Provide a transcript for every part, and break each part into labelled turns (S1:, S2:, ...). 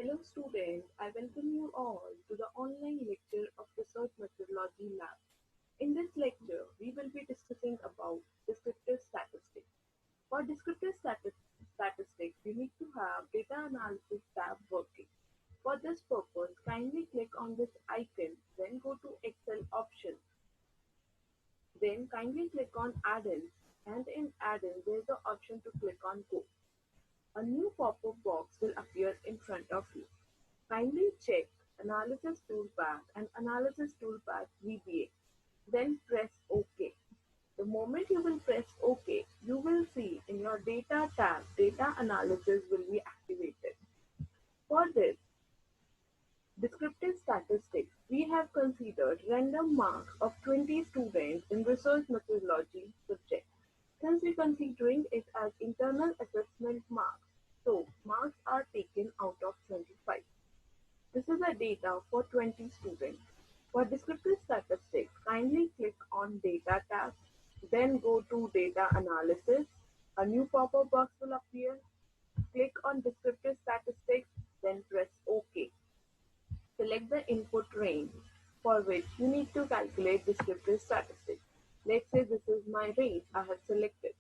S1: Hello students, I welcome you all to the online lecture of Research Methodology Lab. In this lecture, we will be discussing about descriptive statistics. For descriptive statistics, you need to have data analysis tab working. For this purpose, kindly click on this icon, then go to Excel options. Then kindly click on add-ins, and in add-in, there is the option to click on Go. A new pop-up box will appear in front of you. Kindly check Analysis Toolpath and Analysis Toolpath VBA. Then press OK. The moment you will press OK, you will see in your Data tab, Data Analysis will be activated. For this, Descriptive Statistics, we have considered random marks of 20 students in Research Methodology subject. Since we are considering it as internal assessment marks, so marks are taken out of 25. This is the data for 20 students. For descriptive statistics, kindly click on Data tab, then go to Data Analysis. A new pop-up box will appear. Click on Descriptive Statistics, then press OK. Select the input range for which you need to calculate descriptive statistics. Let's say this is my range I have selected.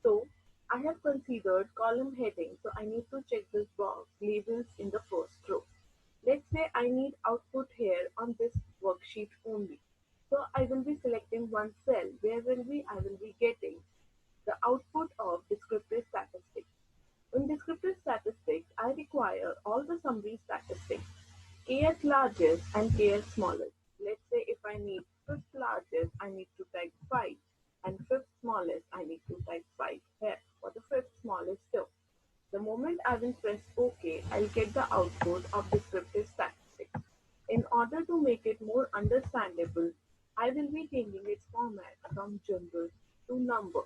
S1: So I have considered column heading, so I need to check this box, labels in the first row. Let's say I need output here on this worksheet only. So I will be selecting one cell where I will be getting the output of descriptive statistics. In descriptive statistics, I require all the summary statistics, kth largest and kth smallest. Let's say if I need fifth largest, I need to type 5, and fifth smallest, I need to type 5 here for the fifth smallest term. The moment I will press OK, I'll get the output of descriptive statistics. In order to make it more understandable, I will be changing its format from general to number.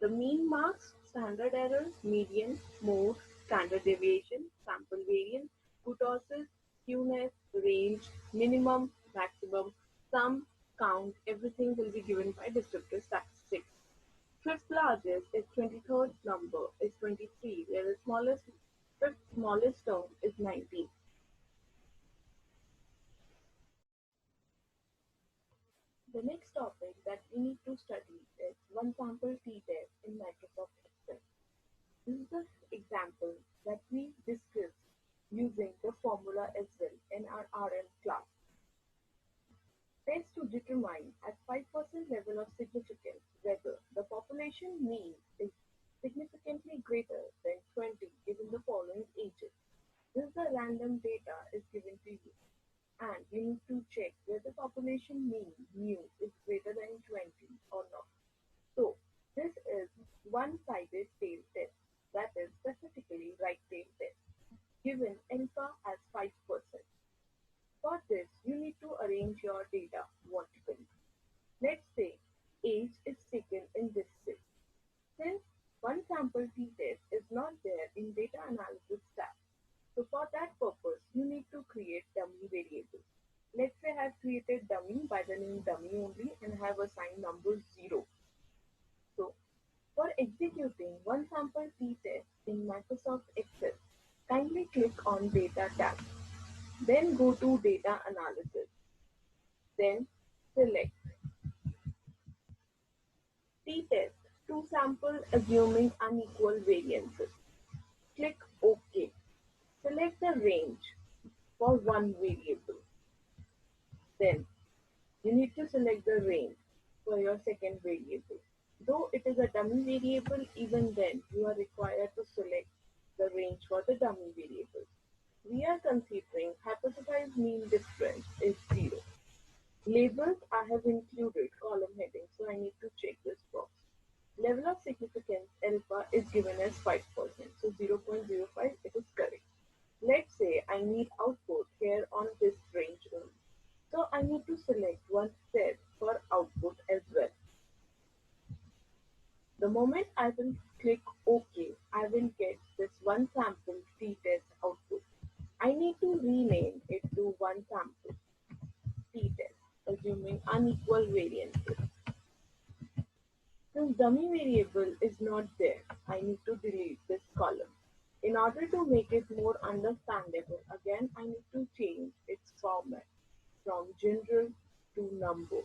S1: The mean marks, standard error, median, mode, standard deviation, sample variance, kurtosis, skewness, range, minimum, maximum, sum, count, everything will be given by descriptive statistics. Fifth largest is 23rd number is 23, whereas fifth smallest term is 19. The next topic that we need to study is one sample t-test in Microsoft Excel. This is the example that we discussed using the formula as well in our RM class. Test to determine at 5% level of significance whether the population mean is significantly greater than 20 given the following ages. This the random data is given to you, and you need to check whether population mean mu is greater than 20 or not. So this is one-sided tail test, that is specifically right tail test, given alpha as 5%. For this, you need to arrange your data vertically. Let's say age is taken in this way. Since one sample t-test is not there in data analysis tab, so for that purpose, you need to create dummy variables. Let's say I have created dummy by the name dummy only and have assigned number 0. So for executing one sample t-test in Microsoft Excel, kindly click on Data tab. Then go to Data Analysis. Then select t-test to sample assuming unequal variances. Click OK. Select the range for one variable. Then you need to select the range for your second variable. Though it is a dummy variable, even then you are required to select the range for the dummy variable. We are considering hypothesized mean difference is 0. Labels I have included column heading, so I need to check this box. Level of significance alpha is given as 5%, so 0.05 it is correct. Let's say I need output here on this range only. So I need to select one cell for output as well. The moment I will click OK, I will get this one sample t-test output. I need to rename it to one sample t-test, assuming unequal variances. Since dummy variable is not there. I need to delete this column. In order to make it more understandable, again I need to change its format from general to number.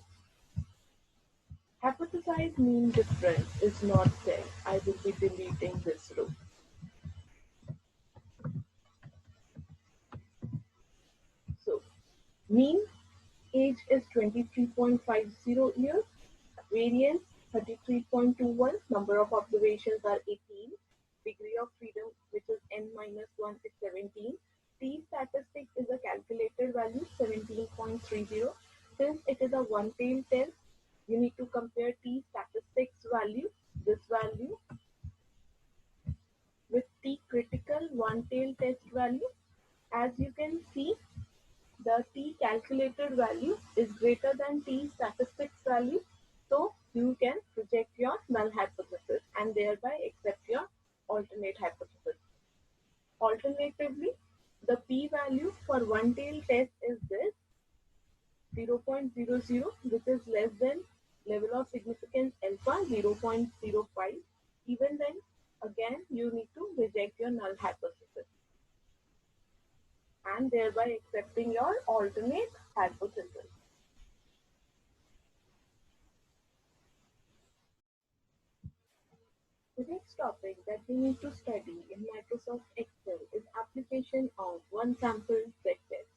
S1: Hypothesized mean difference is not there. I will be deleting this row. So, mean age is 23.50 years, variance 33.21, number of observations are 18, degree of freedom, which is n minus 1, is 17. T statistic is a calculated value, 17.30. Since it is a one-tailed test, you need to compare T statistics value, this value, with T critical one-tailed test value. As you can see, the T calculated value is greater than T statistics value, so you can reject your null hypothesis and thereby accept your alternate hypothesis. Alternatively, the p-value for one-tailed test is this 0.00, which is less than level of significance alpha 0.05. Even then, again, you need to reject your null hypothesis and thereby accepting your alternate hypothesis. The next topic that we need to study in Microsoft Excel is application of one sample Z test.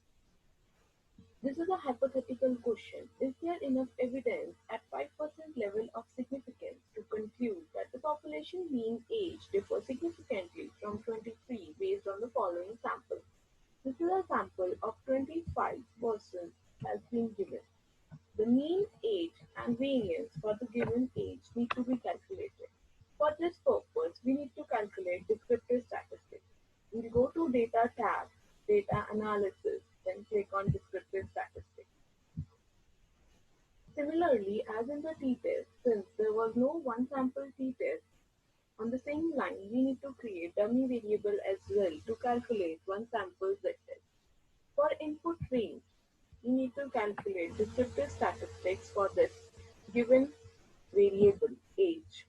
S1: This is a hypothetical question. Is there enough evidence at 5% level of significance to conclude that the population mean age differs significantly from 23 based on the following sample? This is a sample of 25 persons has been given. The mean age and variance for the given age need to be calculated. For this purpose, we need to calculate descriptive statistics. We'll go to Data tab, Data Analysis, then click on Descriptive Statistics. Similarly, as in the t-test, since there was no one sample t-test, on the same line, we need to create dummy variable as well to calculate one sample z-test. For input range, we need to calculate descriptive statistics for this given variable age.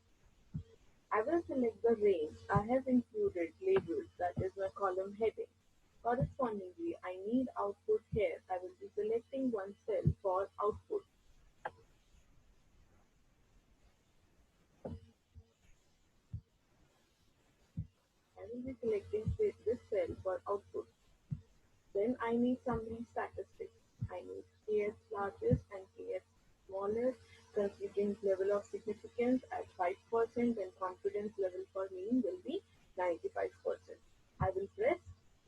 S1: I will select the range. I have included labels, that is my column heading. Correspondingly, I need output here. I will be selecting one cell for output. I will be selecting this cell for output. Then I need summary statistics. I need KS largest and KS smallest, considering level of significance at 5% and confidence level for mean will be 95%. I will press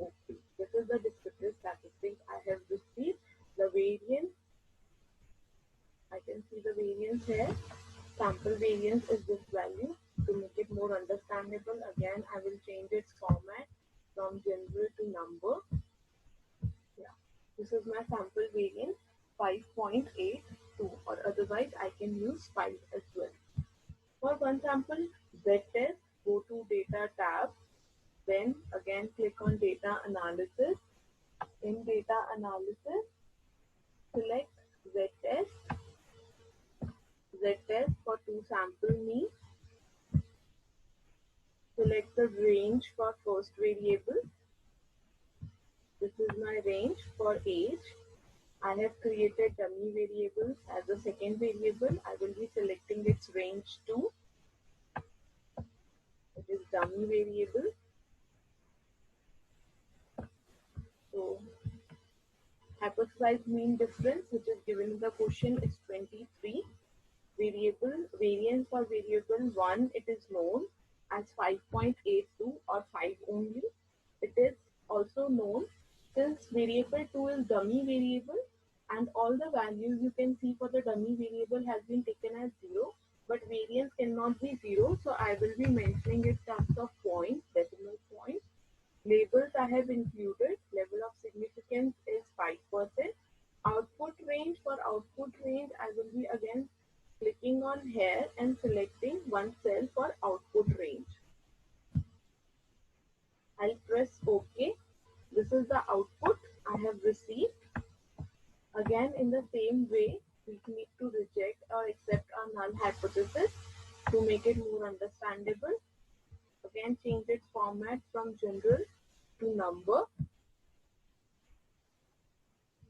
S1: OK. This is the descriptive statistics I have received. The variance, I can see the variance here. Sample variance is this value. To make it more understandable, again I will change its format from general to number. Yeah, this is my sample variance 5.82, or otherwise I can use 5 as well. For one sample z-test, go to Data tab, then again click on Data Analysis. In Data Analysis, select z-test, z-test for two sample mean. Select the range for first variable. This is my range for age. I have created dummy variable as a second variable. I will be selecting its range 2. It is dummy variable. So hypothesized mean difference, which is given in the question, is 23. Variable variance for variable 1, it is known as 5.82 or 5 only. It is also known, since variable 2 is dummy variable and all the values you can see for the dummy variable has been taken as 0, but variance cannot be 0, so I will be mentioning it in terms of points, decimal points. Labels I have included. Level of significance is 5%. Output range, for output range I will be again clicking on here and selecting one cell for output range. I'll press OK. This is the output I have received. Again, in the same way, we need to reject or accept our null hypothesis. to make it more understandable, again change its format from general to number.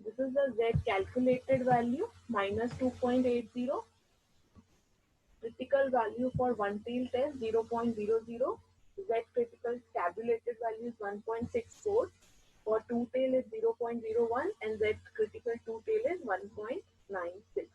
S1: This is the Z calculated value minus 2.80. Critical value for one tail test 0.00. Z critical tabulated value is 1.64. For two tail is 0.01 and Z critical two tail is 1.96.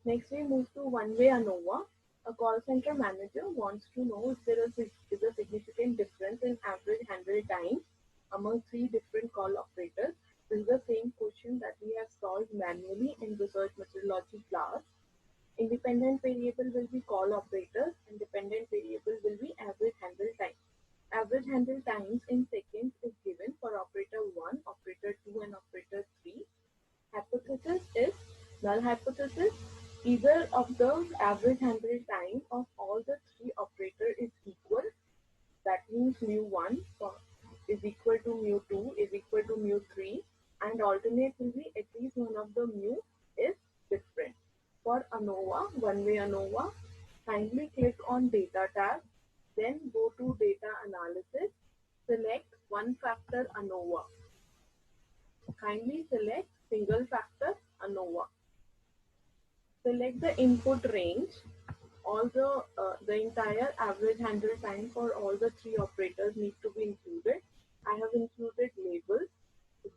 S1: Next we move to one-way Anova. A call center manager wants to know if there is a significant difference in average handle time among three different call operators. This is the same question that we have solved manually in research methodology class. Independent variable will be call operators and dependent variable will be average handle time. Average handle times in seconds is given for operator 1, operator 2 and operator 3. Hypothesis is null hypothesis. Either of the average handle time of all the three operators is equal. That means mu1 is equal to mu2 is equal to mu3, and alternate will be at least one of the mu is different. For Anova, one-way Anova, kindly click on Data tab, then go to Data Analysis, select One Factor Anova. Kindly select Single Factor Anova. Select the input range. All the entire average handle time for all the three operators need to be included. I have included labels.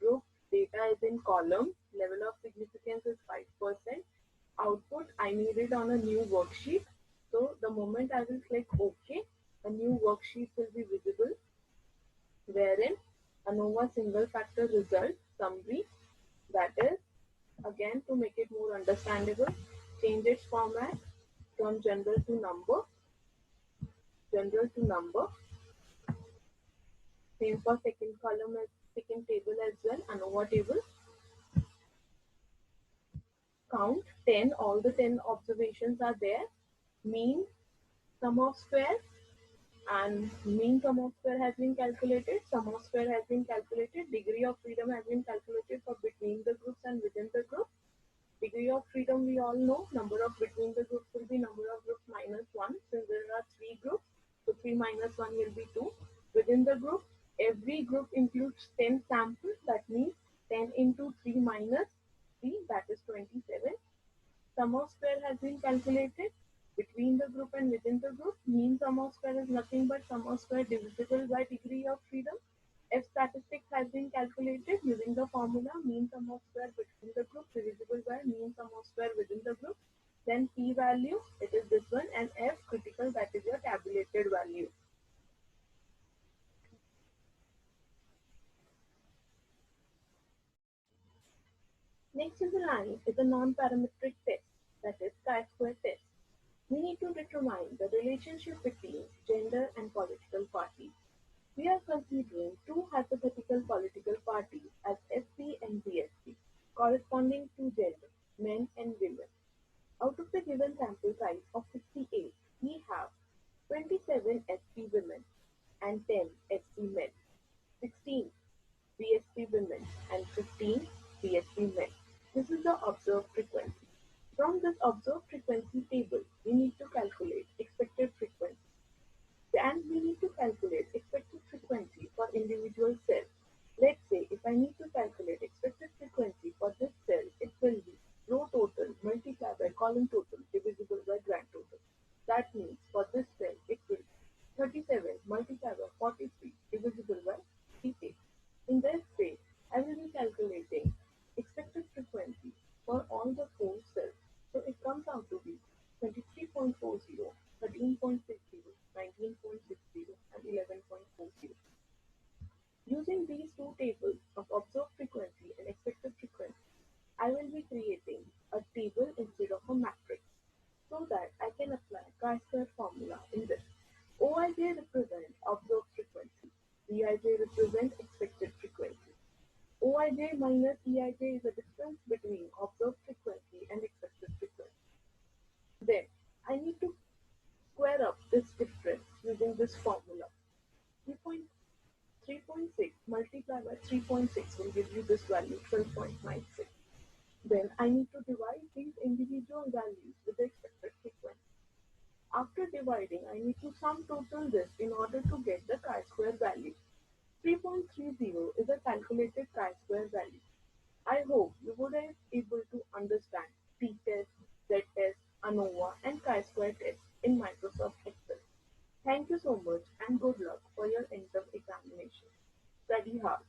S1: Group data is in column. Level of significance is 5%. Output, I need it on a new worksheet. So the moment I will click OK, a new worksheet will be visible, wherein Anova single factor result summary, that is, again to make it more understandable, change its format from general to number. Same for second column as second table as well, Anova table. Count 10, all the 10 observations are there. Mean, sum of square, and mean sum of square has been calculated, sum of square has been calculated, degree of freedom has been calculated for between the groups and within the group. Degree of freedom we all know, number of between the groups will be number of groups minus 1, since there are 3 groups, so 3 minus 1 will be 2. Within the group, every group includes 10 samples, that means 10 into 3 minus 3, that is 27. Sum of square has been calculated between the group and within the group. Mean sum of square is nothing but sum of square divisible by degree of freedom. F statistics has been calculated using the formula mean sum of square between the group divisible by mean sum of square within the group. Then P value, it is this one, and F critical, that is your tabulated value. Next in the line is a non-parametric test, that is chi-square test. We need to determine the relationship between gender and political parties. We are considering two hypothetical political parties as SP and BSP, corresponding to gender, men and women. Out of the given sample size of 68, we have 27 SP women and 10 SP men, 16 BSP women and 15 BSP men. This is the observed frequency. From this observed frequency table, we need to calculate expected frequency. And we need to calculate expected frequency for individual cells. Let's say if I need to calculate expected frequency for this cell, it will be row total multiplied by column total divisible by grand total. That means for this cell, it will be 37 multiplied by 43 divisible by 38. In this way, I will be calculating expected frequency for all the 4 cells. So it comes out to be 23.40, 13.60, 19.60 and 11.40. Using these two tables of observed frequency and expected frequency, I will be creating a table instead of a matrix so that I can apply chi-square formula in this. OIJ represents observed frequency, BIJ represents expected frequency. OIJ minus EIJ is the difference between observed frequency and expected frequency. Then I need to square up this difference using this formula. 3.6 multiplied by 3.6 will give you this value 12.96. Then I need to divide these individual values with the expected frequency. After dividing, I need to sum total this in order to get the chi-square value. 3.30 is a calculated chi-square value. I hope you would be able to understand t-test, z-test, Anova and chi-square test in Microsoft Excel. Thank you so much and good luck for your end-term examination. Study hard.